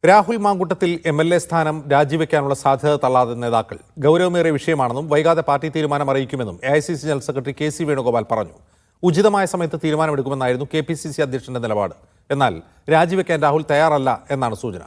Rahul Mamkootathil MLA സ്ഥാനം രാജിവെക്കാനുള്ള സാധ്യത തള്ളാതെ നേതാക്കൾ ഗൗരവമേറിയ വിഷയമാണെന്നും വൈകാതെ പാർട്ടി തീരുമാനം അറിയിക്കുമെന്നും AICC general secretary K C. Venugopal പറഞ്ഞു. ഉചിതമായ സമയത്ത് തീരുമാനമെടുക്കുമെന്നായിരുന്നു കെ.പി.സി.സി അധ്യക്ഷന്റെ നിലപാട്. എന്നാൽ രാജിവെക്കാൻ രാഹുൽ തയ്യാറല്ല എന്നാണ് സൂചന.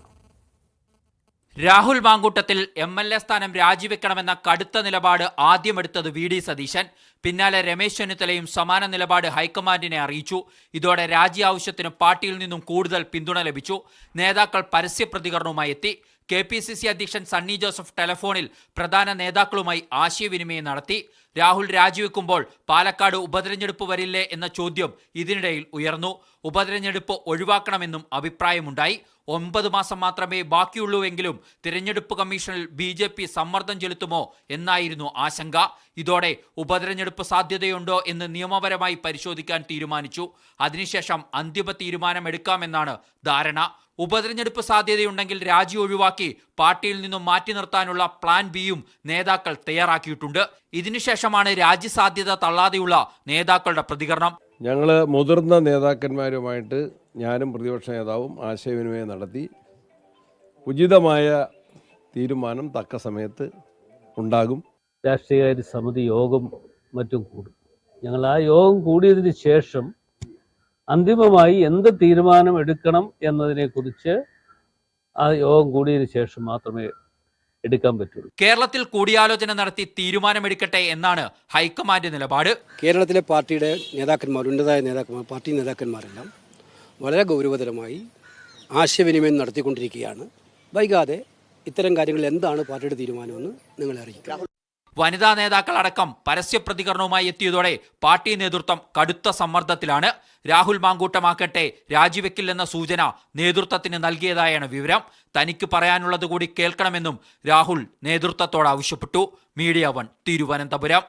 രാഹുൽ മാങ്കൂട്ടത്തിൽ എംഎൽഎ സ്ഥാനം രാജിവെക്കണമെന്ന കടുത്ത നിലപാട് ആദ്യമെടുത്തത് വി.ഡി. സതീശൻ. പിന്നാലെ രമേശ് ചെന്നിത്തലയും സമാന നിലപാട് ഹൈക്കമാൻഡിനെ അറിയിച്ചു. ഇതോടെ രാജി ആവശ്യത്തിന് പാർട്ടിയിൽ നിന്നും കൂടുതൽ പിന്തുണ ലഭിച്ചു. നേതാക്കൾ പരസ്യ പ്രതികരണവുമായി എത്തി. കെ.പി.സി.സി അധ്യക്ഷൻ സണ്ണി ജോസഫ് ടെലഫോണിൽ പ്രധാന നേതാക്കളുമായി ആശയവിനിമയം നടത്തി. രാഹുൽ രാജിവെക്കുമ്പോൾ പാലക്കാട് ഉപതെരഞ്ഞെടുപ്പ് വരില്ലേ എന്ന ചോദ്യം ഇതിനിടയിൽ ഉയർന്നു. ഉപതെരഞ്ഞെടുപ്പ് ഒഴിവാക്കണമെന്നും അഭിപ്രായമുണ്ടായി. 9 മാസം മാത്രമേ ബാക്കിയുള്ളൂവെങ്കിലും തിരഞ്ഞെടുപ്പ് കമ്മീഷനിൽ BJP സമ്മർദ്ദം ചെലുത്തുമോ എന്നായിരുന്നു ആശങ്ക. ഇതോടെ ഉപതെരഞ്ഞെടുപ്പ് സാധ്യതയുണ്ടോ എന്ന് നിയമപരമായി പരിശോധിക്കാൻ തീരുമാനിച്ചു. അതിനുശേഷം അന്തിമ തീരുമാനമെടുക്കാമെന്നാണ് ധാരണ. ഉപതെരഞ്ഞെടുപ്പ് സാധ്യതയുണ്ടെങ്കിൽ രാജി ഒഴിവാക്കി പാർട്ടിയിൽ നിന്നും മാറ്റി നിർത്താനുള്ള പ്ലാൻ ബിയും നേതാക്കൾ തയ്യാറാക്കിയിട്ടുണ്ട്. ഇതിനുശേഷമാണ് രാജി സാധ്യത തള്ളാതെയുള്ള നേതാക്കളുടെ പ്രതികരണം. ഞങ്ങൾ മുതിർന്ന നേതാക്കന്മാരുമായിട്ട് ഞാനും പ്രതിപക്ഷ നേതാവും ആശയവിനിമയം നടത്തി. ഉചിതമായ തീരുമാനം തക്ക സമയത്ത് ഉണ്ടാകും. രാഷ്ട്രീയകാര്യ സമിതി യോഗം മറ്റും കൂടും. ഞങ്ങൾ ആ യോഗം കൂടിയതിന് ശേഷം അന്തിമമായി എന്ത് തീരുമാനം എടുക്കണം എന്നതിനെക്കുറിച്ച് ആ യോഗം കൂടിയതിന് ശേഷം മാത്രമേ എടുക്കാൻ പറ്റുള്ളൂ. കേരളത്തിൽ കൂടിയാലോചന നടത്തി തീരുമാനമെടുക്കട്ടെ എന്നാണ് ഹൈക്കമാൻഡ് നിലപാട്. കേരളത്തിലെ പാർട്ടിയുടെ നേതാക്കന്മാർ, ഉന്നതമായ നേതാക്കന്മാർ, പാർട്ടി നേതാക്കന്മാരെല്ലാം വളരെ ഗൗരവതരമായി ആശയവിനിമയം നടത്തിക്കൊണ്ടിരിക്കുകയാണ്. വൈകാതെ ഇത്തരം കാര്യങ്ങളിൽ എന്താണ് പാർട്ടിയുടെ തീരുമാനമെന്ന് നിങ്ങളെ അറിയിക്കാം. വനിതാ നേതാക്കൾ അടക്കം പരസ്യ പ്രതികരണവുമായി എത്തിയതോടെ പാർട്ടി നേതൃത്വം കടുത്ത സമ്മർദ്ദത്തിലാണ്. രാഹുൽ മാങ്കൂട്ടമാക്കട്ടെ രാജിവെക്കില്ലെന്ന സൂചന നേതൃത്വത്തിന് നൽകിയതായാണ് വിവരം. തനിക്ക് പറയാനുള്ളത് കൂടി കേൾക്കണമെന്നും രാഹുൽ നേതൃത്വത്തോട് ആവശ്യപ്പെട്ടു. മീഡിയ 1 തിരുവനന്തപുരം.